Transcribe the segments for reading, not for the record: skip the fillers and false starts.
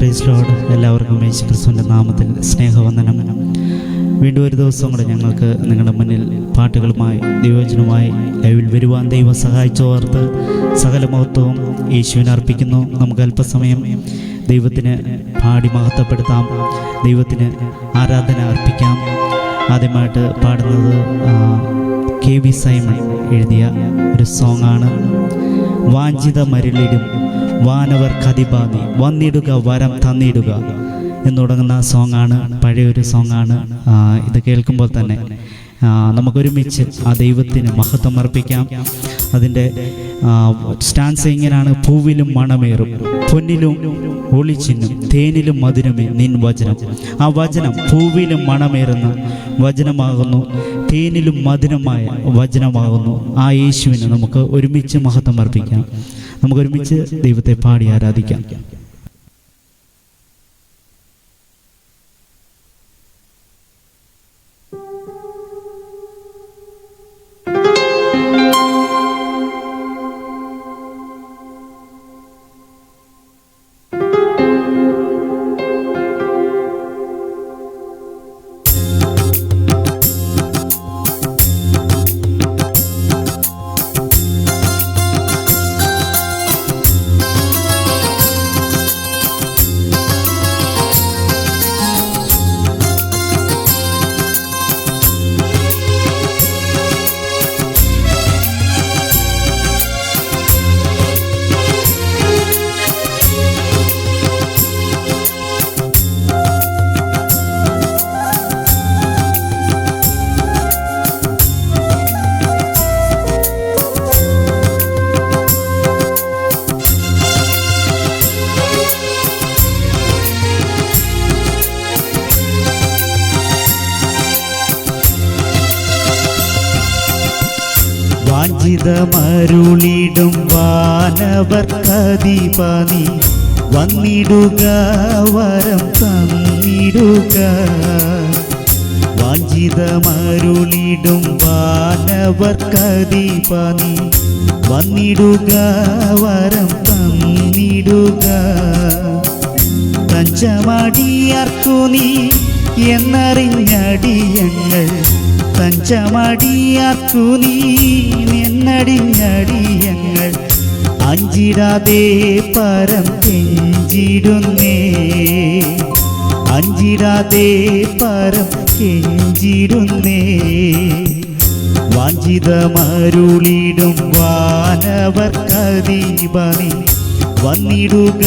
Praise Lord. എല്ലാവർക്കും യേശുക്രിസ്തുവിൻ്റെ നാമത്തിൽ സ്നേഹവന്ദനം. വീണ്ടും ഒരു ദിവസം കൂടെ ഞങ്ങൾക്ക് നിങ്ങളുടെ മുന്നിൽ പാട്ടുകളുമായി ദൈവവചനവുമായി ലൈവിൽ വരുവാൻ ദൈവം സഹായിച്ചോർത്ത് സകല മഹത്വവും യേശുവിനെ അർപ്പിക്കുന്നു. നമുക്ക് അല്പസമയം ദൈവത്തിന് പാടി മഹത്വപ്പെടുത്താം, ദൈവത്തിന് ആരാധന അർപ്പിക്കാം. ആദ്യമായിട്ട് പാടുന്നത് KV സൈമൺ എഴുതിയ ഒരു സോങ്ങാണ്. വാഞ്ചിത മരുളിടും വാനവർ കതിബാനി വന്നിടുക വരം തന്നിടുക എന്ന് തുടങ്ങുന്ന സോങ്ങാണ്. പഴയൊരു സോങ്ങാണ്. ഇത് കേൾക്കുമ്പോൾ തന്നെ നമുക്കൊരുമിച്ച് ആ ദൈവത്തിന് മഹത്വം അർപ്പിക്കാം. അതിൻ്റെ സ്റ്റാൻസ് ഇങ്ങനെയാണ്: പൂവിലും മണമേറും പൊന്നിലും ഒളിച്ചിന്നും തേനിലും മധുരമേ നിൻ വചനം. ആ വചനം പൂവിലും മണമേറുന്ന വചനമാകുന്നു, തേനിലും മധുരമായ വചനമാകുന്നു. ആ യേശുവിന് നമുക്ക് ഒരുമിച്ച് മഹത്വം അർപ്പിക്കാം. നമുക്കൊരുമിച്ച് ദൈവത്തെ പാടി ആരാധിക്കാം. വാഞ്ചിതമരുളിടും വാനവർക്കതിപതി വന്നിടുക വരം തന്നിടുക. വാഞ്ചിതമരുളിടും വാനവർക്കതിപതി വന്നിടുക വരം തന്നിടുക. തഞ്ചമടിയാർക്കു നീ എന്നറിഞ്ഞടിയങ്ങൾ, തഞ്ചമടിയാർക്കു നീ എന്നടിഞ്ഞടിയങ്ങൾ. അഞ്ചിടാതെ പരം കെഞ്ചിടുന്നേ, അഞ്ചിടാതെ പരം കെഞ്ചിടുന്നേ. വാഞ്ചിതമരുളിടും വാനവർക്കതിപതി വന്നിടുക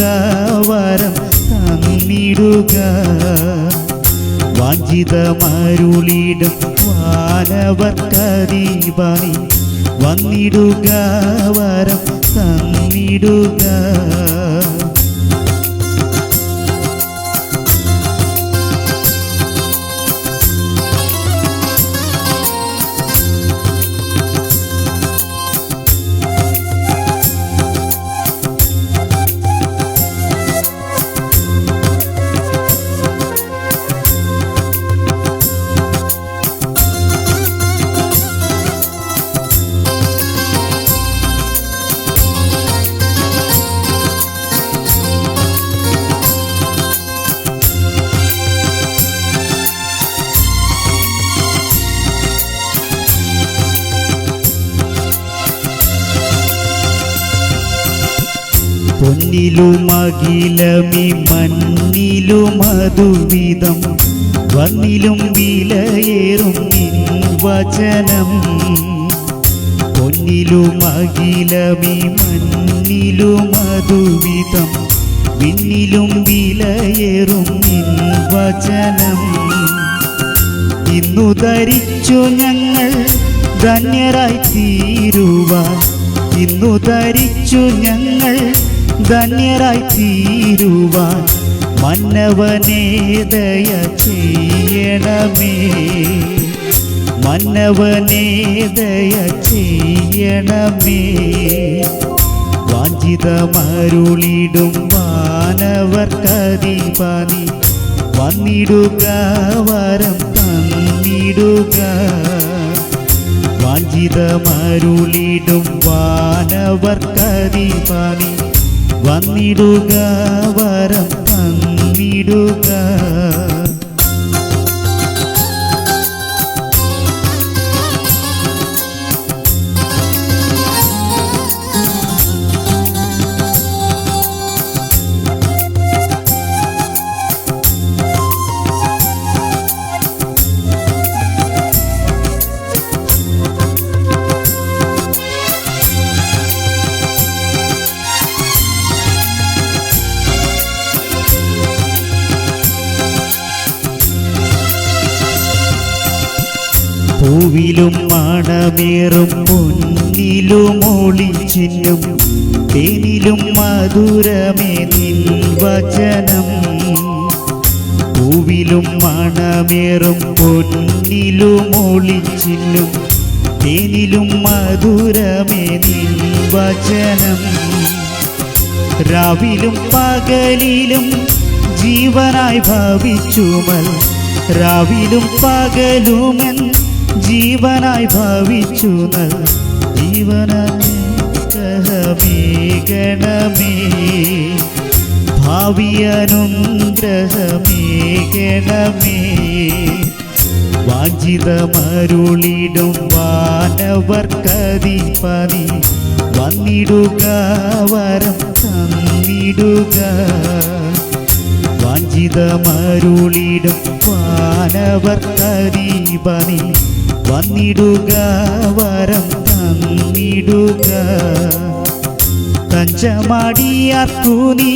വരം തന്നിടുക. വാഞ്ചിതമരുളിടും വാനവർക്കതിപതി വന്നിടുക വരം തന്നിടുക. പൊന്നിലുമഖിലമി മണ്ണിലും മധുവിധം വന്നിലും വിലയേറും നിൻ വചനം. പൊന്നിലുമഖിലമി മണ്ണിലും മധുവിധം വിണ്ണിലും വിലയേറും നിൻ വചനം. ഇന്നു ധരിച്ചു ഞങ്ങൾ ധന്യരായി തീരുവാൻ, ഇന്നു ധരിച്ചു ഞങ്ങൾ ധന്യരായി തീരുവാൻ. മന്നവനേ ദയ ചെയ്യണമേ, മന്നവനേ ദയ ചെയ്യണമേ. വാഞ്ചിതമരുളിടും വാനവർക്കതിപതി വന്നിടുക വരം തന്നിടുക. വാഞ്ചിതമരുളിടും വാനവർക്കതിപതി വന്നിടുക വരം തന്നിടുക. വന്നിടുക. പൂവിലും മണമേറും പൊന്നിലും ഒളിച്ചിന്നും തേനിലും മധുരമേ നിൻ വചനം. പൂവിലും മണമേറും പൊന്നിലും ഒളിച്ചിന്നും തേനിലും മധുരമേ നിൻ വചനം. രാവിലും പകലിലും ജീവനായി ഭവിച്ചുമൽ, രാവിലും പകലുമൻ ജീവനായി ഭവിച്ചു നൽ. ജീവനനുഗ്രഹമേകണമേ, ഭാവിയനുഗ്രഹമേകണമേ. വാഞ്ചിതമരുളിടും വാനവർക്കധിപതി വന്നിടുക, വരം തന്നിടുക. വാഞ്ചിതമരുളിടും വാനവർക്കധിപതി വന്നിടുക, വരം തന്നിടുക. തഞ്ചമടിയാർക്കു നീ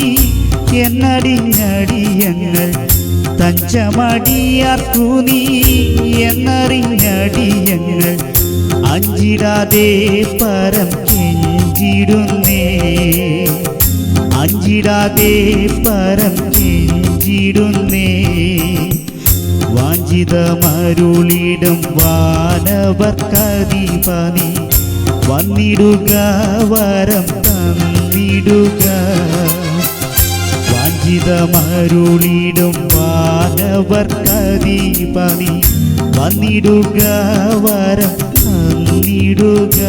എന്നടിഞ്ഞടിയങ്ങൾ, തഞ്ചമടിയാർക്കു നീ എന്നറിഞ്ഞടിയങ്ങൾ. അഞ്ചിടാതെ പരം കെഞ്ചിടുന്നേ, അഞ്ചിടാതെ പരം കെഞ്ചിടുന്നേ. വാഞ്ചിതമരുളിടും വാനവർക്കധിപതി വന്നിടുക, വരം തന്നിടുക. വാഞ്ചിതമരുളിടും വാനവർക്കധിപതി വന്നിടുക, വരം തന്നിടുക.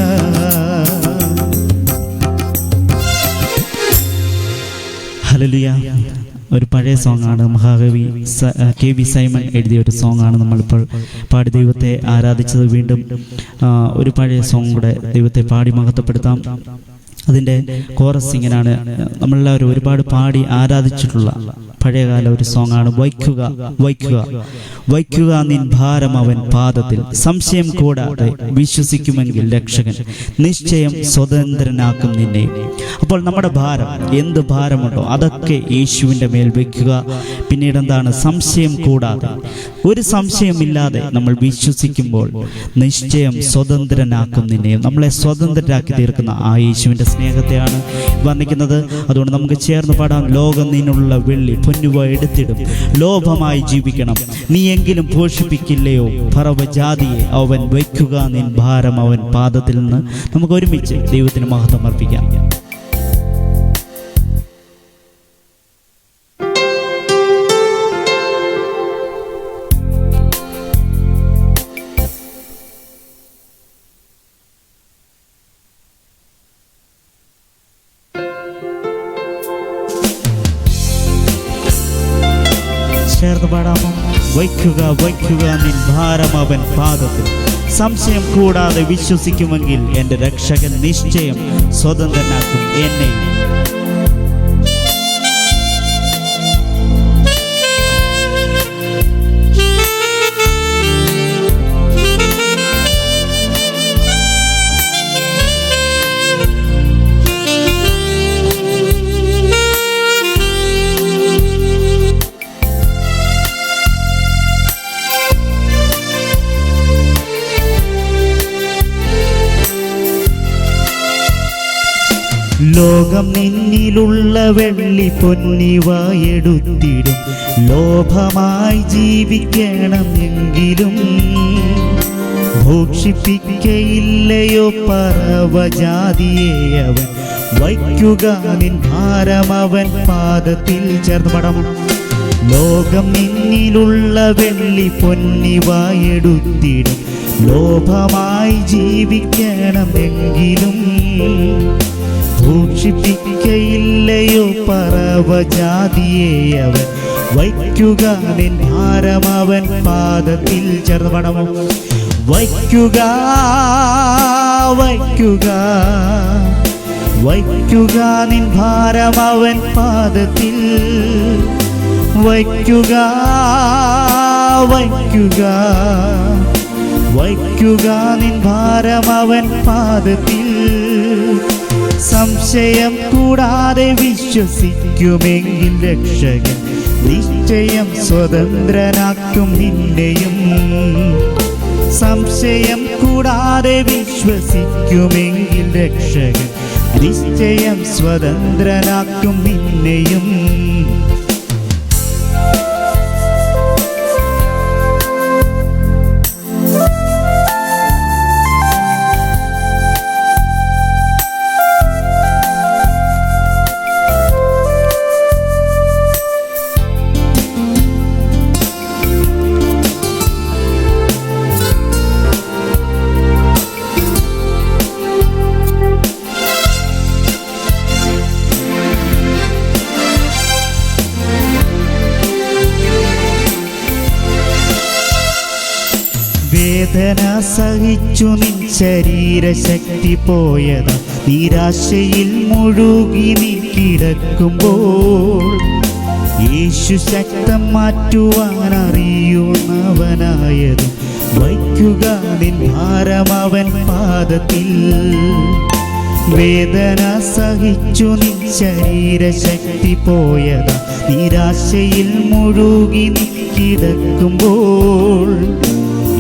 ഹല്ലേലൂയ. ഒരു പഴയ സോങ്ങാണ്, മഹാകവി KV സൈമൺ എഴുതിയ ഒരു സോങ്ങാണ് നമ്മളിപ്പോൾ പാടി ദൈവത്തെ ആരാധിച്ചത്. വീണ്ടും ഒരു പഴയ സോങ് കൂടെ ദൈവത്തെ പാടി മഹത്വപ്പെടുത്താം. അതിൻ്റെ കോറസ് ഇങ്ങനെയാണ്, നമ്മളെല്ലാവരും ഒരുപാട് പാടി ആരാധിച്ചിട്ടുള്ള പഴയകാല ഒരു സോങ്ങാണ്. വയ്ക്കുക വയ്ക്കുക വയ്ക്കുക നിൻ ഭാരം അവൻ പാദത്തിൽ, സംശയം കൂടാതെ വിശ്വസിക്കുമെങ്കിൽ രക്ഷകൻ നിശ്ചയം സ്വതന്ത്രനാക്കും നിന്നെ. അപ്പോൾ നമ്മുടെ ഭാരം, എന്ത് ഭാരമുണ്ടോ അതൊക്കെ യേശുവിൻ്റെ മേൽ വയ്ക്കുക. പിന്നീട് എന്താണ്? സംശയം കൂടാതെ, ഒരു സംശയമില്ലാതെ നമ്മൾ വിശ്വസിക്കുമ്പോൾ നിശ്ചയം സ്വതന്ത്രനാക്കും നിന്നെ. നമ്മളെ സ്വതന്ത്രരാക്കി തീർക്കുന്ന ആ യേശുവിൻ്റെ സ്നേഹത്തെയാണ് വർണ്ണിക്കുന്നത്. അതുകൊണ്ട് നമുക്ക് ചേർന്ന് പാടാം. ലോകം നിന്നുള്ള വെള്ളി പൊന്നുവ എടുത്തിടും, ലോഭമായി ജീവിക്കണം നീ എങ്കിലും പോഷിപ്പിക്കില്ലയോ പറവജാതിയെ അവൻ വയ്ക്കുക നിൻ ഭാരം അവൻ പാദത്തിൽ നിന്ന്. നമുക്ക് ഒരുമിച്ച് ദൈവത്തിന് മഹത്വം അർപ്പിക്കാം. ചേർന്ന് പാടാമോ? വയ്ക്കുക വയ്ക്കുക നിൻ ഭാരം അവൻ പാദത്തിൽ, സംശയം കൂടാതെ വിശ്വസിക്കുമെങ്കിൽ എൻ്റെ രക്ഷകൻ നിശ്ചയം സ്വതന്ത്രനാക്കും എന്നെ. ലോകം നിന്നിലുള്ള വെള്ളി പൊന്നിവ എടുത്തിടും, ലോഭമായി ജീവിക്കണം എങ്കിലും ഭൂക്ഷിപ്പിക്കയില്ലയോ പറവജാതിയെ അവൻ വയ്ക്കുക നിൻ ഭാരം അവൻ പാദത്തിൽ. ചേർന്ന് പടം. ലോകം നിന്നിലുള്ള വെള്ളി പൊന്നിവ എടുത്തിടും, ലോഭമായി ജീവിക്കണം എങ്കിലും ഭൂക്ഷിപ്പിക്കയില്ലയോ പറവജാതിയെ അവൻ വയ്ക്കുക നിൻ ഭാരം അവൻ പാദത്തിൽ. ചേർന്ന് പാടാമോ? വയ്ക്കുക വയ്ക്കുക വയ്ക്കുക നിൻ ഭാരം അവൻ പാദത്തിൽ. വയ്ക്കുക വയ്ക്കുക വയ്ക്കുക നിൻ ഭാരം അവൻ പാദത്തിൽ. സംശയം കൂടാതെ വിശ്വസിക്കുമെങ്കിൽ രക്ഷകൻ നിശ്ചയം സ്വതന്ത്രനാക്കും നിന്നെയും. സംശയം കൂടാതെ വിശ്വസിക്കുമെങ്കിൽ രക്ഷകൻ നിശ്ചയം സ്വതന്ത്രനാക്കും നിന്നെയും. വേദന സഹിച്ചു നിൻ ശരീരശക്തി പോയതാ. നിരാശയിൽ മുഴുകി നീ കിടക്കുമ്പോൾ യേശു ശക്തം മാറ്റുവാൻ അറിയുന്നവനായതും. വയ്ക്കുക നിൻ ഭാരം അവൻ പാദത്തിൽ. വേദന സഹിച്ചു നിൻ ശരീരശക്തി പോയതാ. നിരാശയിൽ മുഴുകി നീ കിടക്കുമ്പോൾ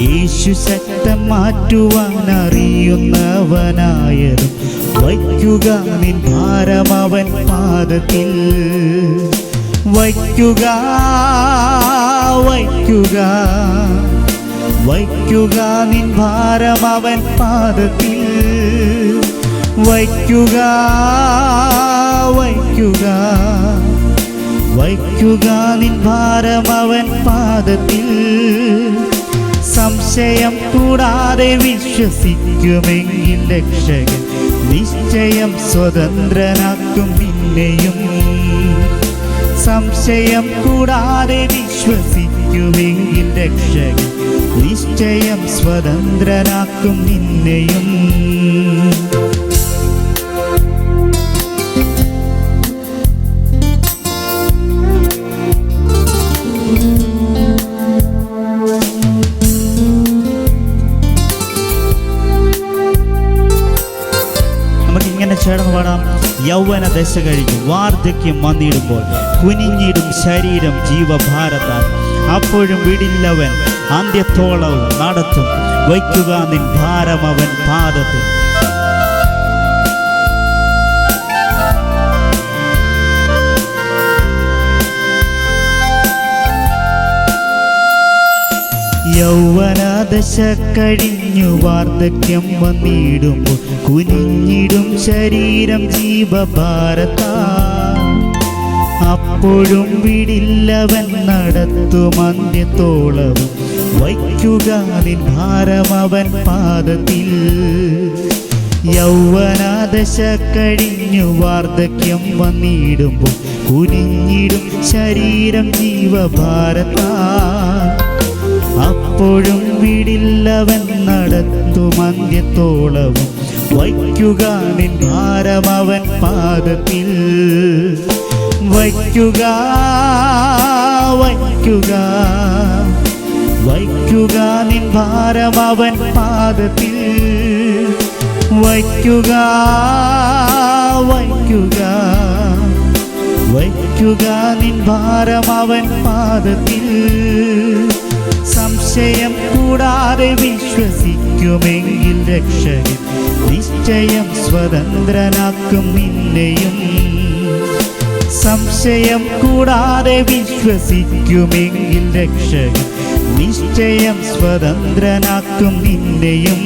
യേശു ശക്തം മാറ്റുവാൻ അറിയുന്നവനായതും. വയ്ക്കുക നിൻ ഭാരം അവൻ പാദത്തിൽ. വയ്ക്കുക വയ്ക്കുക വയ്ക്കുക നിൻ ഭാരം അവൻ പാദത്തിൽ. വയ്ക്കുക വയ്ക്കുക വയ്ക്കുക നിൻ ഭാരം അവൻ പാദത്തിൽ. സംശയം കൂടാതെ വിശ്വസിക്കുമെങ്കിൽ രക്ഷകൻ നിശ്ചയം സ്വതന്ത്രനാക്കും നിന്നെയും. സംശയം കൂടാതെ വിശ്വസിക്കുമെങ്കിൽ രക്ഷകൻ നിശ്ചയം സ്വതന്ത്രനാക്കും നിന്നെയും. ചേർന്ന് പാടാം. യൗവന ദശ കഴിഞ്ഞു വാർദ്ധക്യം വന്നിടുമ്പോൾ കുനിഞ്ഞിടും ശരീരം ജീവഭാരത്താൽ. അപ്പോഴും വിടില്ലവൻ അന്ത്യത്തോളവും നടത്തും. വയ്ക്കുക നിൻ ഭാരം അവൻ പാദത്തിൽ. യൗവനദശ കഴിഞ്ഞു വാർദ്ധക്യം വന്നിടുമ്പോൾ കുനിഞ്ഞിടും ശരീരം ജീവഭാരത്താൽ. അപ്പോഴും വിടില്ലവൻ നടത്തും അന്ത്യത്തോളവും. വയ്ക്കുക നിൻ ഭാരം അവൻ പാദത്തിൽ. യൗവനദശ കഴിഞ്ഞു വാർദ്ധക്യം വന്നിടുമ്പോൾ കുനിഞ്ഞിടും ശരീരം ജീവഭാരത്താൽ. അപ്പോഴും വിടില്ലവൻ നടത്തും അന്ത്യത്തോളവും. വയ്ക്കുക നിൻ ഭാരം അവൻ പാദത്തിൽ. വയ്ക്കുക വയ്ക്കുക വയ്ക്കുക നിൻ ഭാരം അവൻ പാദത്തിൽ. വയ്ക്കുക വയ്ക്കുക വയ്ക്കുക നിൻ ഭാരം അവൻ പാദത്തിൽ. സംശയം കൂടാതെ വിശ്വസിക്കുമെങ്കിൽ രക്ഷകൻ നിശ്ചയം സ്വതന്ത്രനാക്കും നിന്നെയും. സംശയം കൂടാതെ വിശ്വസിക്കുമെങ്കിൽ രക്ഷകൻ നിശ്ചയം സ്വതന്ത്രനാക്കും നിന്നെയും.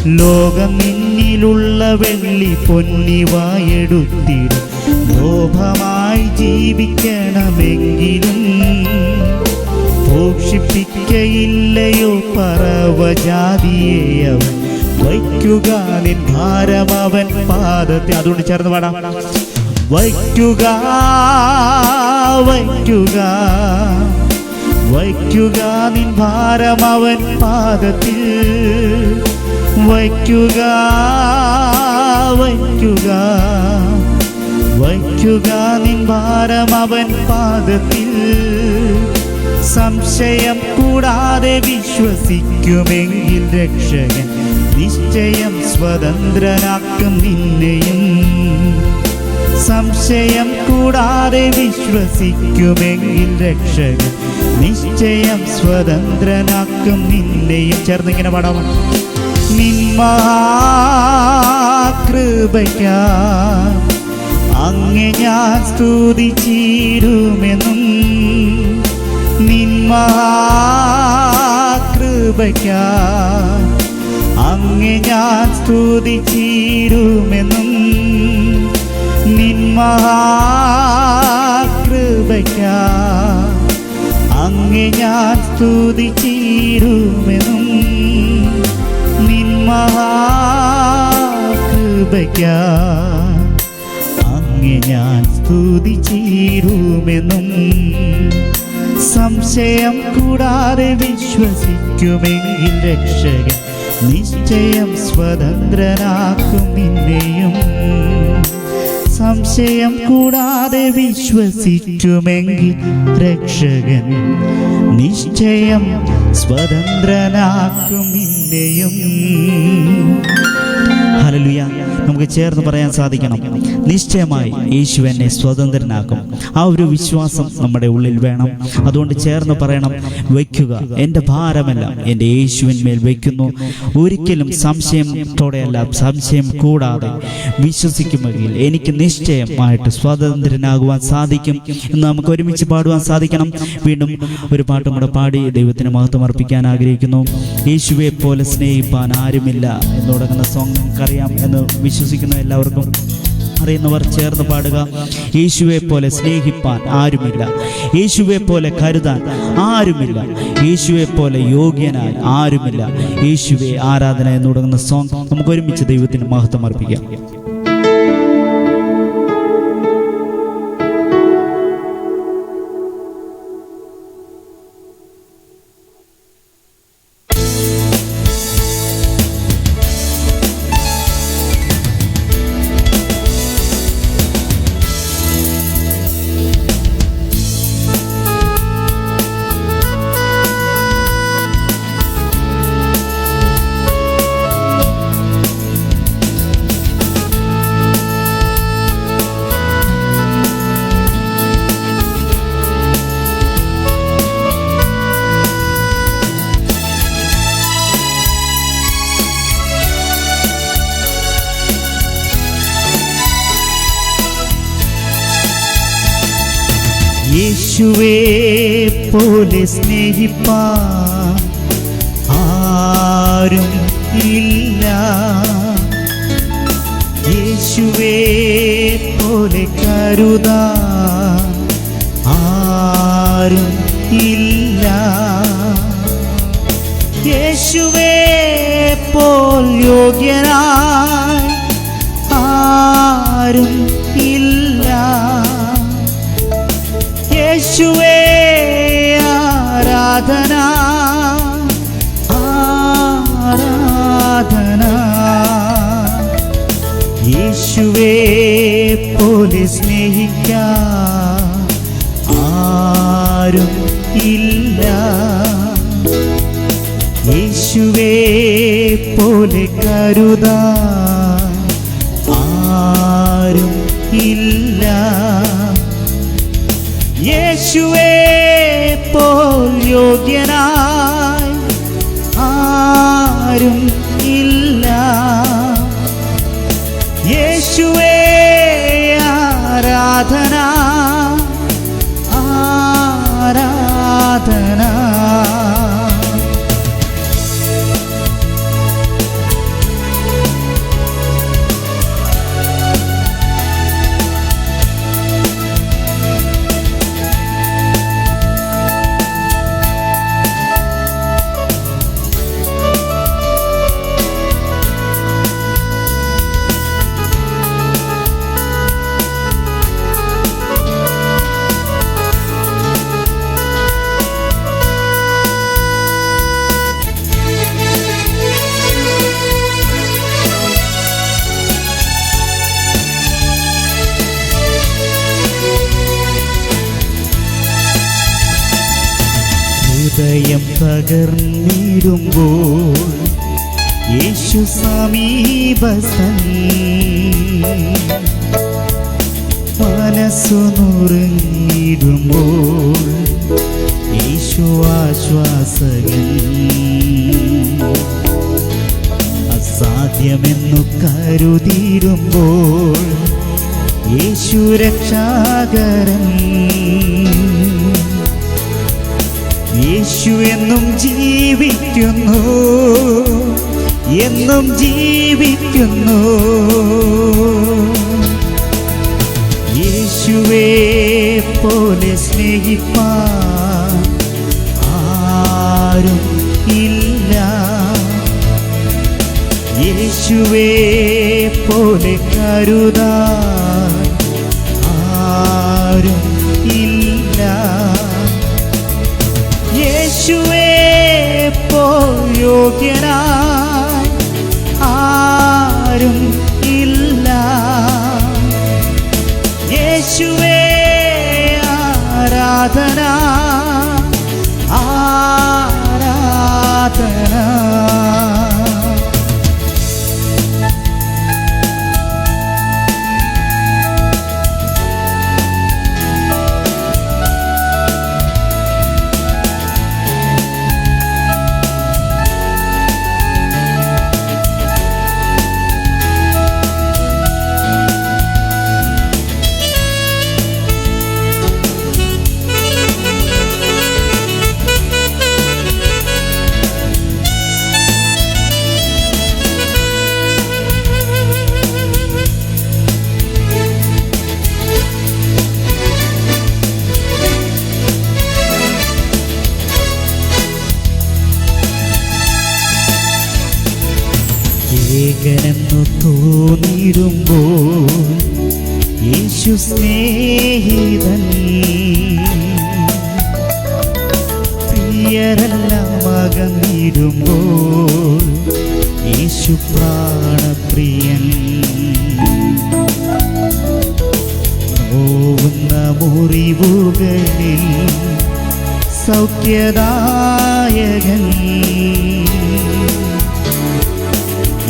ലോകം നിന്നിലുള്ള വെള്ളി പൊന്നിവായെടുത്തിടും. ലോഭമായി ജീവിക്കണമെങ്കിലും പോഷിപ്പിക്കയില്ലയോ പറവജാതിയെ അവൻ. വയ്ക്കുക നിൻ ഭാരം അവൻ പാദത്തിൽ. അതുകൊണ്ട് ചേർന്ന് പാടാം. വയ്ക്കുക വയ്ക്കുക വയ്ക്കുക വയ്ക്കുക നിൻ ഭാരം അവൻ പാദത്തിൽ വയ്ക്കുക വയ്ക്കുക വയ്ക്കുക നിൻ ഭാരം അവൻ പാദത്തിൽ സംശയം കൂടാതെ വിശ്വസിക്കുമെങ്കിൽ രക്ഷകൻ നിശ്ചയം സ്വതന്ത്രനാക്കും നിന്നെയും സംശയം കൂടാതെ വിശ്വസിക്കുമെങ്കിൽ രക്ഷകൻ നിശ്ചയം സ്വതന്ത്രനാക്കും നിന്നെയും. ചേർന്നിങ്ങനെ പാടാം. നിൻ മഹാകൃപയ്ക്കാ അങ്ങെ ഞാൻ സ്തുതിച്ചിടുമെന്നും നിൻ മഹാകൃപയ്ക്കാ അങ്ങെ ഞാൻ സ്തുതിച്ചിടുമെന്നും നിൻ മഹാകൃപയ്ക്കാ അങ്ങെ ഞാൻ സ്തുതിച്ചിടുമെന്നും നിൻ മഹാകൃപയ്ക്കാ അങ്ങെ ഞാൻ സ്തുതിച്ചിടുമെന്നും സംശയം കൂടാതെ വിശ്വസിക്കുമെങ്കിൽ രക്ഷകൻ നിശ്ചയം സ്വതന്ത്രനാക്കും നിന്നെയും സംശയം കൂടാതെ വിശ്വസിക്കുമെങ്കിൽ രക്ഷകൻ നിശ്ചയം സ്വതന്ത്രനാക്കും നിന്നെയും. ഹല്ലേലൂയ. നമുക്ക് ചേർന്ന് പറയാൻ സാധിക്കണം, നിശ്ചയമായി യേശു എന്നെ സ്വതന്ത്രനാക്കും. ആ ഒരു വിശ്വാസം നമ്മുടെ ഉള്ളിൽ വേണം. അതുകൊണ്ട് ചേർന്ന് പറയണം, വയ്ക്കുക എൻ്റെ ഭാരമെല്ലാം എൻ്റെ യേശുവിന്മേൽ വയ്ക്കുന്നു. ഒരിക്കലും സംശയത്തോടെയല്ല, സംശയം കൂടാതെ വിശ്വസിക്കുമെങ്കിൽ എനിക്ക് നിശ്ചയമായിട്ട് സ്വതന്ത്രനാകുവാൻ സാധിക്കും എന്ന് നമുക്ക് ഒരുമിച്ച് പാടുവാൻ സാധിക്കണം. വീണ്ടും ഒരു പാട്ടും കൂടെ പാടി ദൈവത്തിന് മഹത്വം അർപ്പിക്കാൻ ആഗ്രഹിക്കുന്നു. യേശുവെ പോലെ സ്നേഹിപ്പാൻ ആരുമില്ല എന്ന് തുടങ്ങുന്ന സോങ് നമുക്കറിയാം എന്ന് വിശ്വസിക്കുന്ന എല്ലാവർക്കും അറിയുന്നവർ ചേർന്ന് പാടുക. യേശുവെ പോലെ സ്നേഹിപ്പാൻ ആരുമില്ല, യേശുവെ പോലെ കരുതാൻ ആരുമില്ല, യേശുവെ പോലെ യോഗ്യനായി ആരുമില്ല. യേശുവെ ആരാധന എന്ന് തുടങ്ങുന്ന സോങ് നമുക്ക് ഒരുമിച്ച് ദൈവത്തിന് മഹത്വം അർപ്പിക്കാം. യേശുവേ പോലെ സ്നേഹിപ്പാൻ ആരും ഇല്ല, യേശുവേ പോലെ കരുതാൻ ആരും ഇല്ല, യേശുവേ പോൽ യോഗ്യനായി ആരും ഇല്ല. യേശുവേ ആരാധന ആരാധന, യേശുവേ പോലെ സ്നേഹിക്കാൻ ആരും ഇല്ല, യേശുവേ പോലെ കരുതാൻ ആരും ഇല്ല, യേശുവേ പോൽ യോഗ്യനായി ആരും ഇല്ല, യേശുവേ ആരാധന ആരാധന. ഹൃദയം തകർന്നിടുമ്പോൾ യേശു സമീപസ്ഥൻ. മനസ്സു നുറുങ്ങിടുമ്പോൾ യേശു ആശ്വാസകൻ. അസാധ്യമെന്നു കരുതിയിടുമ്പോൾ യേശു രക്ഷാകരൻ. യേശു എന്നും ജീവിക്കുന്നു, എന്നും ജീവിക്കുന്നു. യേശുവേ പോലെ സ്നേഹിപ്പാൻ ആരും ഇല്ല. യേശുവേ പോലെ കരുതാൻ ആരും ഇല്ല. യേശുവേ പോൽ യോഗ്യനായി ആരും ഇല്ല. യേശുവേ ആരാധന ആരാധന. ഏകനെന്നു തോന്നിടുമ്പോൾ യേശു സ്നേഹിതൻ. പ്രിയരെല്ലാം അകന്നിടുമ്പോൾ യേശു പ്രാണപ്രിയൻ. നോവുന്ന മുറിവുകളിൽ സൗഖ്യദായകൻ.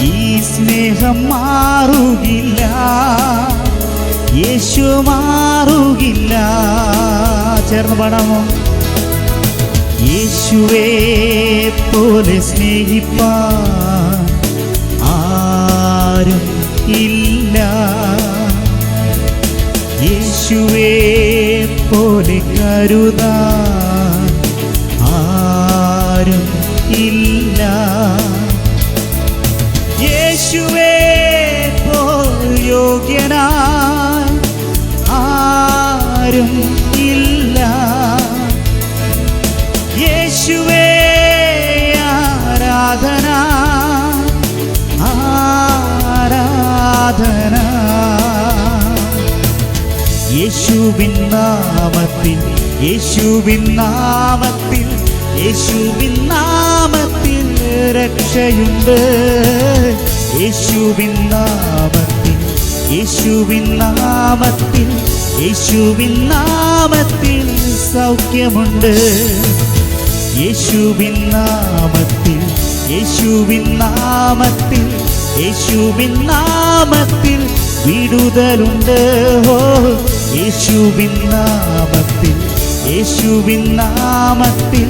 ഈ സ്നേഹം മാറുകില്ല, യേശു മാറുകില്ല. ചേർന്ന് പാടാമോ? യേശുവേ പോലെ സ്നേഹിപ്പാൻ ആരും ഇല്ല. യേശുവേ പോലെ കരുതാൻ ആരും ഇല്ല. യേശുവേ പോൽ യോഗ്യനായി ആരും ഇല്ല. യേശുവേ ആരാധന ആരാധന. യേശുവിൻ നാമത്തിൽ, യേശുവിൻ നാമത്തിൽ, യേശുവിൻ നാമത്തിൽ രക്ഷയുണ്ട്. യേശുവിൻ നാമത്തിൽ, യേശുവിൻ നാമത്തിൽ, യേശുവിൻ നാമത്തിൽ സൗഖ്യമുണ്ട്. യേശുവിൻ നാമത്തിൽ, യേശുവിൻ നാമത്തിൽ, യേശുവിൻ നാമത്തിൽ വിടുതലുണ്ട്. ഓ യേശുവിൻ നാമത്തിൽ, യേശുവിൻ നാമത്തിൽ,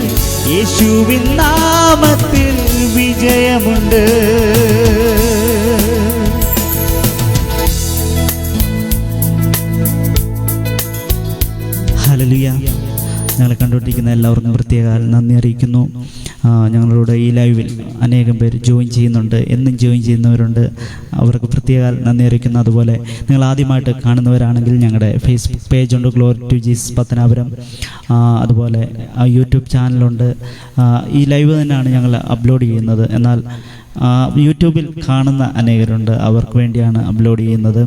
യേശുവിൻ നാമത്തിൽ വിജയമുണ്ട്. ഹല്ലേലൂയ. ഞങ്ങളെ കണ്ടുകൊണ്ടിരിക്കുന്ന എല്ലാവർക്കും പ്രത്യേക നന്ദി അറിയിക്കുന്നു. ഞങ്ങളുടെ ഈ ലൈവിൽ അനേകം പേര് ജോയിൻ ചെയ്യുന്നുണ്ട്, എന്നും ജോയിൻ ചെയ്യുന്നവരുണ്ട്. അവർക്ക് പ്രത്യേക നന്ദി അറിയിക്കുന്നു. അതുപോലെ നിങ്ങൾ ആദ്യമായിട്ട് കാണുന്നവരാണെങ്കിൽ ഞങ്ങളുടെ ഫേസ്ബുക്ക് പേജുണ്ട്, ഗ്ലോറി ടു ജീസസ് പത്തനാപുരം. അതുപോലെ യൂട്യൂബ് ചാനലുണ്ട്. ഈ ലൈവ് തന്നെയാണ് ഞങ്ങൾ അപ്ലോഡ് ചെയ്യുന്നത്. എന്നാൽ യൂട്യൂബിൽ കാണുന്ന അനേകരുണ്ട്, അവർക്ക് വേണ്ടിയാണ് അപ്ലോഡ് ചെയ്യുന്നത്.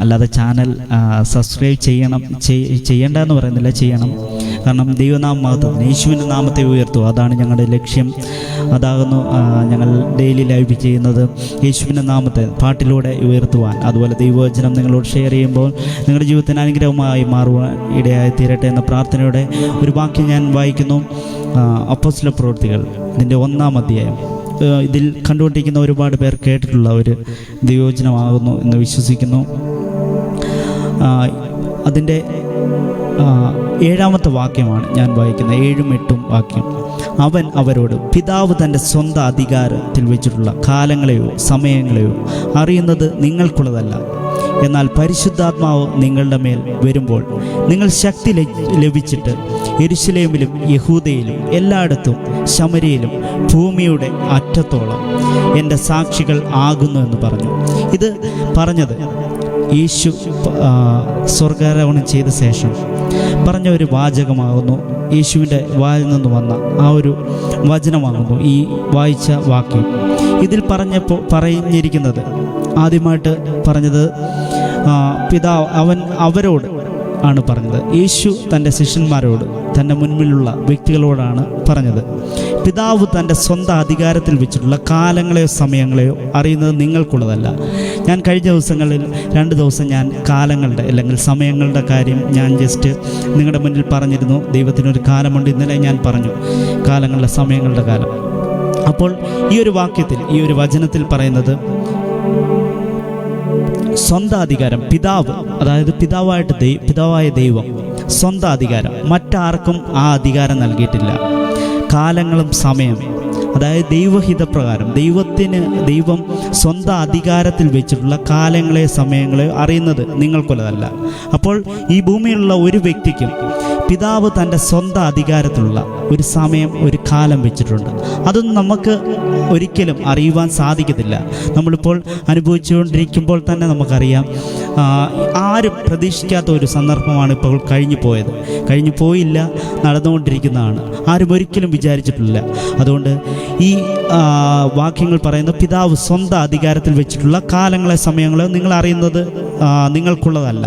അല്ലാതെ ചാനൽ സബ്സ്ക്രൈബ് ചെയ്യേണ്ട എന്ന് പറയുന്നില്ല, ചെയ്യണം. കാരണം ദൈവനാമം മഹത്വം, യേശുവിൻ്റെ നാമത്തെ ഉയർത്തുക, അതാണ് ഞങ്ങളുടെ ലക്ഷ്യം. അതാകുന്നു ഞങ്ങൾ ഡെയിലി ലൈവ് ചെയ്യുന്നത്. യേശുവിൻ്റെ നാമത്തെ പാട്ടിലൂടെ ഉയർത്തുവാൻ, അതുപോലെ ദൈവവചനം നിങ്ങളോട് ഷെയർ ചെയ്യുമ്പോൾ നിങ്ങളുടെ ജീവിതത്തിന് അനുഗ്രഹമായി മാറുവാൻ ഇടയായി തീരട്ടെ എന്ന പ്രാർത്ഥനയോടെ ഒരു വാക്യം ഞാൻ വായിക്കുന്നു. അപ്പോസ്തല പ്രവൃത്തികൾ ഇതിൻ്റെ 1-ാം അധ്യായം. ഇതിൽ കണ്ടുകൊണ്ടിരിക്കുന്ന ഒരുപാട് പേർ കേട്ടിട്ടുള്ള ഒരു ദൈവവചനമാകുന്നു എന്ന് വിശ്വസിക്കുന്നു. അതിൻ്റെ 7-ാമത്തെ വാക്യമാണ് ഞാൻ വായിക്കുന്നത്, 7ഉം 8ഉം വാക്യം. അവൻ അവരോട്, പിതാവ് തൻ്റെ സ്വന്തം അധികാരത്തിൽ വെച്ചിട്ടുള്ള കാലങ്ങളെയോ സമയങ്ങളെയോ അറിയുന്നത് നിങ്ങൾക്കുള്ളതല്ല. എന്നാൽ പരിശുദ്ധാത്മാവ് നിങ്ങളുടെ മേൽ വരുമ്പോൾ നിങ്ങൾ ശക്തി ലഭിച്ചിട്ട് യെരുശലേമിലും യഹൂദയിലും എല്ലായിടത്തും ശമര്യയിലും ഭൂമിയുടെ അറ്റത്തോളം എൻ്റെ സാക്ഷികൾ ആകുന്നു എന്ന് പറഞ്ഞു. ഇത് പറഞ്ഞത് യേശു സ്വർഗാരോഹണം ചെയ്ത ശേഷം പറഞ്ഞ ഒരു വാചകമാകുന്നു. യേശുവിൻ്റെ വായിൽ നിന്ന് വന്ന ആ ഒരു വചനമാകുന്നു ഈ വായിച്ച വാക്യം. ഇതിൽ പറഞ്ഞിരിക്കുന്നത്, ആദ്യമായിട്ട് പറഞ്ഞത് പിതാവ് അവരോട് ആണ് പറഞ്ഞത്. യേശു തൻ്റെ ശിഷ്യന്മാരോട്, തൻ്റെ മുൻപിലുള്ള വ്യക്തികളോടാണ് പറഞ്ഞത്. പിതാവ് തൻ്റെ സ്വന്തം അധികാരത്തിൽ വെച്ചിട്ടുള്ള കാലങ്ങളെയോ സമയങ്ങളെയോ അറിയുന്നത് നിങ്ങൾക്കുള്ളതല്ല. ഞാൻ കഴിഞ്ഞ ദിവസങ്ങളിൽ 2 ദിവസം ഞാൻ കാലങ്ങളുടെ അല്ലെങ്കിൽ സമയങ്ങളുടെ കാര്യം ഞാൻ ജസ്റ്റ് നിങ്ങളുടെ മുന്നിൽ പറഞ്ഞിരുന്നു. ദൈവത്തിനൊരു കാലമുണ്ട്. ഇന്നലെ ഞാൻ പറഞ്ഞു കാലങ്ങളുടെ സമയങ്ങളുടെ കാലം. അപ്പോൾ ഈ ഒരു വാക്യത്തിൽ, ഈ ഒരു വചനത്തിൽ പറയുന്നത് സ്വന്തം അധികാരം, പിതാവ്, അതായത് പിതാവായ ദൈവം സ്വന്തം അധികാരം മറ്റാർക്കും ആ അധികാരം നൽകിയിട്ടില്ല. കാലങ്ങളും സമയം, അതായത് ദൈവഹിതപ്രകാരം ദൈവം സ്വന്തം അധികാരത്തിൽ വെച്ചിട്ടുള്ള കാലങ്ങളെയോ സമയങ്ങളെയോ അറിയുന്നത് നിങ്ങൾക്കുള്ളതല്ല. അപ്പോൾ ഈ ഭൂമിയിലുള്ള ഒരു വ്യക്തിക്കും പിതാവ് തൻ്റെ സ്വന്തം അധികാരത്തിലുള്ള ഒരു സമയം, ഒരു കാലം വെച്ചിട്ടുണ്ട്. അതൊന്നും നമുക്ക് ഒരിക്കലും അറിയുവാൻ സാധിക്കത്തില്ല. നമ്മളിപ്പോൾ അനുഭവിച്ചുകൊണ്ടിരിക്കുമ്പോൾ തന്നെ നമുക്കറിയാം, ആരും പ്രതീക്ഷിക്കാത്ത ഒരു സന്ദർഭമാണ് ഇപ്പോൾ കഴിഞ്ഞു പോയില്ല, നടന്നുകൊണ്ടിരിക്കുന്നതാണ്. ആരും ഒരിക്കലും വിചാരിച്ചിട്ടില്ല. അതുകൊണ്ട് ഈ വാക്യങ്ങൾ പറയുന്ന പിതാവ് സ്വന്തം അധികാരത്തിൽ വെച്ചിട്ടുള്ള കാലങ്ങളെ സമയങ്ങളെ നിങ്ങൾ അറിയുന്നത് നിങ്ങൾക്കുള്ളതല്ല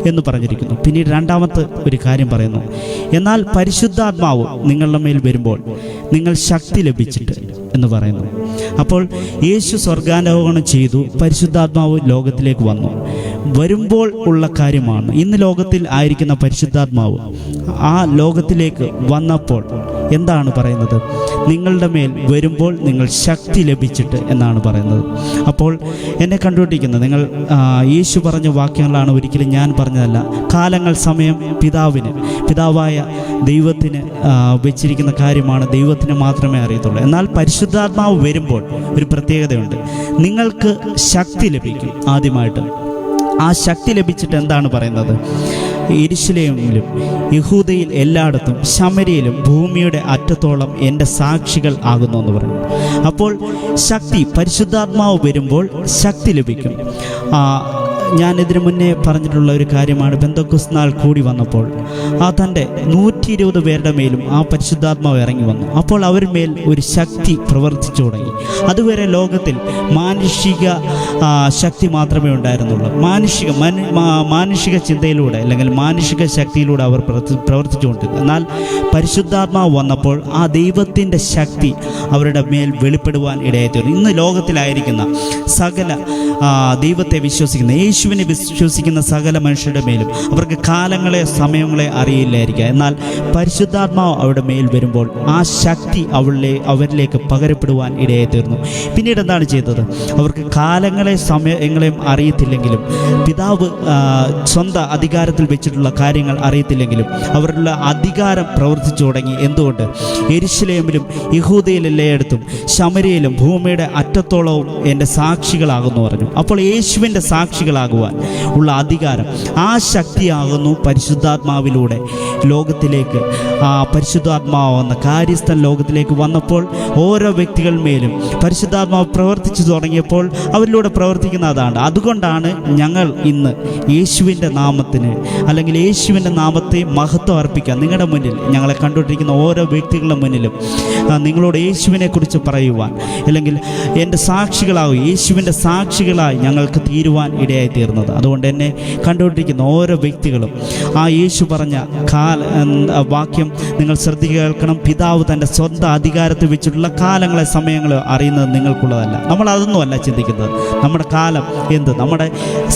എന്ന് പറഞ്ഞിരിക്കുന്നു. പിന്നീട് 2-ാമത്തെ ഒരു കാര്യം പറയുന്നു, എന്നാൽ പരിശുദ്ധാത്മാവ് നിങ്ങളുടെ മേൽ വരുമ്പോൾ നിങ്ങൾ ശക്തി ലഭിച്ചിട്ട് എന്ന് പറയുന്നു. അപ്പോൾ യേശു സ്വർഗാരോഹണം ചെയ്തു, പരിശുദ്ധാത്മാവ് ലോകത്തിലേക്ക് വന്നു. വരുമ്പോൾ ഉള്ള കാര്യമാണ്. ഇന്ന് ലോകത്തിൽ ആയിരിക്കുന്ന പരിശുദ്ധാത്മാവ് ആ ലോകത്തിലേക്ക് വന്നപ്പോൾ എന്താണ് പറയുന്നത്? നിങ്ങളുടെ മേൽ വരുമ്പോൾ നിങ്ങൾ ശക്തി ലഭിച്ചിട്ട് എന്നാണ് പറയുന്നത്. അപ്പോൾ എന്നെ കണ്ടുകൊണ്ടിരിക്കുന്നത് യേശു പറഞ്ഞ വാക്യങ്ങളാണ്, ഒരിക്കലും ഞാൻ പറഞ്ഞതല്ല. കാലങ്ങൾ, സമയം പിതാവായ ദൈവത്തിന് വെച്ചിരിക്കുന്ന കാര്യമാണ്. ദൈവത്തിന് മാത്രമേ അറിയത്തുള്ളൂ. എന്നാൽ പരിശുദ്ധാത്മാവ് വരുമ്പോൾ ഒരു പ്രത്യേകതയുണ്ട്. നിങ്ങൾക്ക് ശക്തി ലഭിക്കും. ആദ്യമായിട്ട് ആ ശക്തി ലഭിച്ചിട്ട് എന്താണ് പറയുന്നത്? യെരുശലേമിലും യഹൂദയിൽ എല്ലായിടത്തും ശമര്യയിലും ഭൂമിയുടെ അറ്റത്തോളം എൻ്റെ സാക്ഷികൾ ആകുന്നു എന്ന് പറഞ്ഞു. അപ്പോൾ ശക്തി, പരിശുദ്ധാത്മാവ് വരുമ്പോൾ ശക്തി ലഭിക്കും. ഞാൻ ഇതിനു മുന്നേ പറഞ്ഞിട്ടുള്ള ഒരു കാര്യമാണ്, പെന്തക്കോസ്ത് നാൾ കൂടി വന്നപ്പോൾ തൻ്റെ 120 പേരുടെ മേലും ആ പരിശുദ്ധാത്മാവ് ഇറങ്ങി വന്നു. അപ്പോൾ അവരുടെ മേൽ ഒരു ശക്തി പ്രവർത്തിച്ചു തുടങ്ങി. അതുവരെ ലോകത്തിൽ മാനുഷിക ശക്തി മാത്രമേ ഉണ്ടായിരുന്നുള്ളൂ. മാനുഷിക ചിന്തയിലൂടെ അല്ലെങ്കിൽ മാനുഷിക ശക്തിയിലൂടെ അവർ പ്രവർത്തിച്ചുകൊണ്ടിരുന്നു. എന്നാൽ പരിശുദ്ധാത്മാവ് വന്നപ്പോൾ ആ ദൈവത്തിൻ്റെ ശക്തി അവരുടെ മേൽ വെളിപ്പെടുവാൻ ഇടയായിത്തീർന്നു. ഇന്ന് ലോകത്തിലായിരിക്കുന്ന സകല ദൈവത്തെ വിശ്വസിക്കുന്ന, യേശുവിനെ വിശ്വസിക്കുന്ന സകല മനുഷ്യരുടെ മേലും അവർക്ക് കാലങ്ങളെ സമയങ്ങളെ അറിയില്ലായിരിക്കാം. എന്നാൽ പരിശുദ്ധാത്മാവ് അവരുടെ മേൽ വരുമ്പോൾ ആ ശക്തി അവരിലേക്ക് പകരപ്പെടുവാൻ ഇടയായിത്തീർന്നു. പിന്നീട് എന്താണ് ചെയ്തത്? അവർക്ക് കാലങ്ങളെ സമയങ്ങളെയും അറിയത്തില്ലെങ്കിലും, പിതാവ് സ്വന്തം അധികാരത്തിൽ വെച്ചിട്ടുള്ള കാര്യങ്ങൾ അറിയത്തില്ലെങ്കിലും അവരുടെ അധികാരം പ്രവർത്തിച്ചു തുടങ്ങി. എന്തുകൊണ്ട്? യെരുശലേമിലും യഹൂദയിലെല്ലായിടത്തും ശമര്യയിലും ഭൂമിയുടെ അറ്റത്തോളവും എൻ്റെ സാക്ഷികളാകുന്നു പറഞ്ഞു. അപ്പോൾ യേശുവിൻ്റെ സാക്ഷികളാകുവാൻ ഉള്ള അധികാരം, ആ ശക്തിയാകുന്നു പരിശുദ്ധാത്മാവിലൂടെ ലോകത്തിലേക്ക് പരിശുദ്ധാത്മാവെന്ന കാര്യസ്ഥൻ ലോകത്തിലേക്ക് വന്നപ്പോൾ ഓരോ വ്യക്തികളുടെ മേലും പരിശുദ്ധാത്മാവ് പ്രവർത്തിച്ചു തുടങ്ങിയപ്പോൾ അവരിലൂടെ പ്രവർത്തിക്കുന്ന അതാണ്. അതുകൊണ്ടാണ് ഞങ്ങൾ ഇന്ന് യേശുവിൻ്റെ നാമത്തിന് അല്ലെങ്കിൽ യേശുവിൻ്റെ നാമത്തെ നാമത്തെ മഹത്വം അർപ്പിക്കാം. നിങ്ങളുടെ മുന്നിൽ, ഞങ്ങളെ കണ്ടുകൊണ്ടിരിക്കുന്ന ഓരോ വ്യക്തികളുടെ മുന്നിലും നിങ്ങളോട് യേശുവിനെ കുറിച്ച് പറയുവാൻ, അല്ലെങ്കിൽ എൻ്റെ സാക്ഷികളാവും, യേശുവിൻ്റെ സാക്ഷികളായി ഞങ്ങൾക്ക് തീരുവാൻ ഇടയായി തീർന്നത്. അതുകൊണ്ട് എന്നെ കണ്ടുകൊണ്ടിരിക്കുന്ന ഓരോ വ്യക്തികളും ആ യേശു പറഞ്ഞ വാക്യം നിങ്ങൾ ശ്രദ്ധിക്കുക, കേൾക്കണം. പിതാവ് തൻ്റെ സ്വന്തം അധികാരത്തിൽ വെച്ചിട്ടുള്ള കാലങ്ങളെ സമയങ്ങൾ അറിയുന്നത് നിങ്ങൾക്കുള്ളതല്ല. നമ്മൾ അതൊന്നുമല്ല ചിന്തിക്കുന്നത്. നമ്മുടെ കാലം എന്ത്, നമ്മുടെ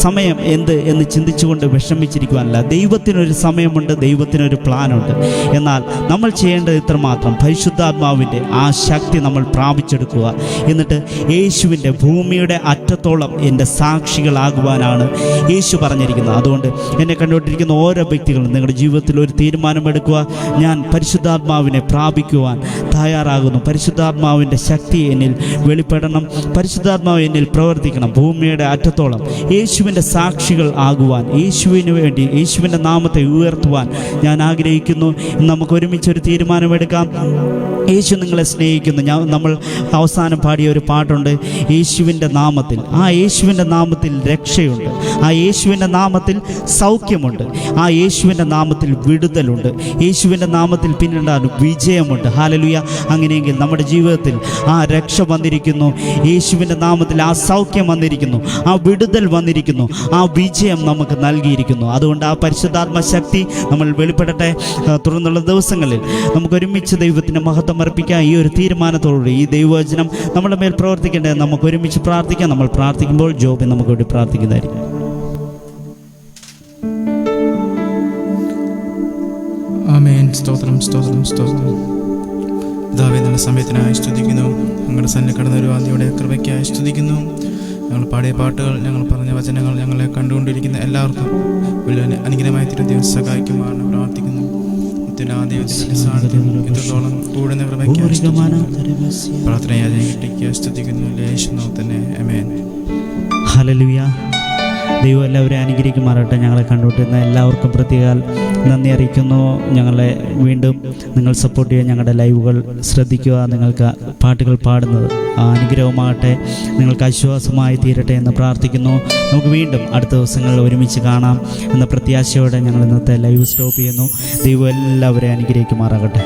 സമയം എന്ത് എന്ന് ചിന്തിച്ചുകൊണ്ട് വിഷമിച്ചിരിക്കുവാനല്ല. ദൈവത്തിനൊരു സമയമുണ്ട്, ദൈവത്തിനൊരു പ്ലാനുണ്ട്. എന്നാൽ നമ്മൾ ചെയ്യേണ്ടത് ഇത്രമാത്രം, പരിശുദ്ധാത്മാവിൻ്റെ ആ ശക്തി നമ്മൾ പ്രാപിച്ചെടുക്കുക. എന്നിട്ട് യേശുവിൻ്റെ ഭൂമിയുടെ അറ്റത്തോളം എൻ്റെ സാക്ഷികളാകുവാനാണ് യേശു പറഞ്ഞിരിക്കുന്നത്. അതുകൊണ്ട് എന്നെ കണ്ടുകൊണ്ടിരിക്കുന്ന ഓരോ വ്യക്തികളും നിങ്ങളുടെ ജീവിതത്തിൽ ഒരു തീരുമാനമെടുക്കുക. ഞാൻ പരിശുദ്ധാത്മാവിനെ പ്രാപിക്കുവാൻ തയ്യാറാകുന്നു. പരിശുദ്ധാത്മാവിൻ്റെ ശക്തി എന്നിൽ വെളിപ്പെടണം. പരിശുദ്ധാത്മാവ് എന്നിൽ പ്രവർത്തിക്കണം. ഭൂമിയുടെ അറ്റത്തോളം യേശുവിൻ്റെ സാക്ഷികൾ ആകുവാൻ, യേശുവിന് വേണ്ടി, യേശുവിൻ്റെ നാമത്തെ ഉയർത്തുവാൻ ഞാൻ ആഗ്രഹിക്കുന്നു. നമുക്ക് ഒരുമിച്ചൊരു തീരുമാനമെടുക്കാം. യേശു നിങ്ങളെ സ്നേഹിക്കുന്നു. നമ്മൾ അവസാനം പാടിയ ഒരു പാട്ടുണ്ട്, യേശുവിൻ്റെ നാമത്തിൽ. ആ യേശുവിൻ്റെ നാമത്തിൽ രക്ഷയുണ്ട്, ആ യേശുവിൻ്റെ നാമത്തിൽ സൗഖ്യമുണ്ട്, ആ യേശുവിൻ്റെ നാമത്തിൽ വിടുതലുണ്ട്, യേശുവിൻ്റെ നാമത്തിൽ പിന്നീട് വിജയമുണ്ട്. ഹല്ലേലൂയ. അങ്ങനെയെങ്കിൽ നമ്മുടെ ജീവിതത്തിൽ ആ രക്ഷ വന്നിരിക്കുന്നു, യേശുവിൻ്റെ നാമത്തിൽ ആ സൗഖ്യം വന്നിരിക്കുന്നു, ആ വിടുതൽ വന്നിരിക്കുന്നു, ആ വിജയം നമുക്ക് നൽകിയിരിക്കുന്നു. അതുകൊണ്ട് ആ പരിശുദ്ധാത്മ ശക്തി നമ്മൾ വെളിപ്പെടട്ടെ. തുടർന്നുള്ള ദിവസങ്ങളിൽ നമുക്ക് ഒരുമിച്ച് ദൈവത്തിൻ്റെ മഹത്വം അർപ്പിക്കാം. ഈ ഒരു തീരുമാനത്തോടുകൂടി ഈ ദൈവവചനം നമ്മുടെ മേൽ പ്രവർത്തിക്കേണ്ടത് നമുക്ക് ഒരുമിച്ച് പ്രാർത്ഥിക്കാം. നമ്മൾ പ്രാർത്ഥിക്കുമ്പോൾ ജോബ് നമുക്ക് വേണ്ടി പ്രാർത്ഥിക്കുന്നതായിരിക്കും. ആമേൻ. സ്തോത്രം, സ്തോത്രം, സ്തോത്രം. പിതാവേ, നല്ല സമയത്തിനായി സ്തുതിക്കുന്നു. ഞങ്ങളുടെ സന്നിധി കടന്ന ഒരു ആദ്യയുടെ കൃപയ്ക്കായി സ്തുതിക്കുന്നു. ഞങ്ങൾ പാടിയ പാട്ടുകൾ, ഞങ്ങൾ പറഞ്ഞ വചനങ്ങൾ ഞങ്ങളെ കണ്ടുകൊണ്ടിരിക്കുന്ന എല്ലാവർക്കും വലിയ അനുഗ്രഹമായി ദൈവം സഹായിക്കുമാറാണ് പ്രാർത്ഥിക്കുന്നു. ഇത്രത്തോളം കൂടുന്ന കൃപയ്ക്കായി പ്രാർത്ഥനയായി കിട്ടിക്കുക സ്തുതിക്കുന്നു. യേശുനാമത്തിൽ തന്നെ ആമേൻ. ഹല്ലേലൂയ. ദൈവം എല്ലാവരെയും അനുഗ്രഹിക്കുമാറാട്ടെ. ഞങ്ങളെ കണ്ടുകൊണ്ടിരുന്ന എല്ലാവർക്കും പ്രത്യേകം നന്ദി അറിയിക്കുന്നു. ഞങ്ങളെ വീണ്ടും നിങ്ങൾ സപ്പോർട്ട് ചെയ്യുക, ഞങ്ങളുടെ ലൈവുകൾ ശ്രദ്ധിക്കുക. നിങ്ങൾക്ക് പാട്ടുകൾ പാടുന്നത് അനുഗ്രഹമാകട്ടെ, നിങ്ങൾക്ക് ആശ്വാസമായി തീരട്ടെ എന്ന് പ്രാർത്ഥിക്കുന്നു. നമുക്ക് വീണ്ടും അടുത്ത ദിവസങ്ങളിൽ ഒരുമിച്ച് കാണാം എന്ന പ്രത്യാശയോടെ ഞങ്ങൾ ഇന്നത്തെ ലൈവ് സ്റ്റോപ്പ് ചെയ്യുന്നു. ദൈവം എല്ലാവരെയും അനുഗ്രഹിക്കുമാറാകട്ടെ.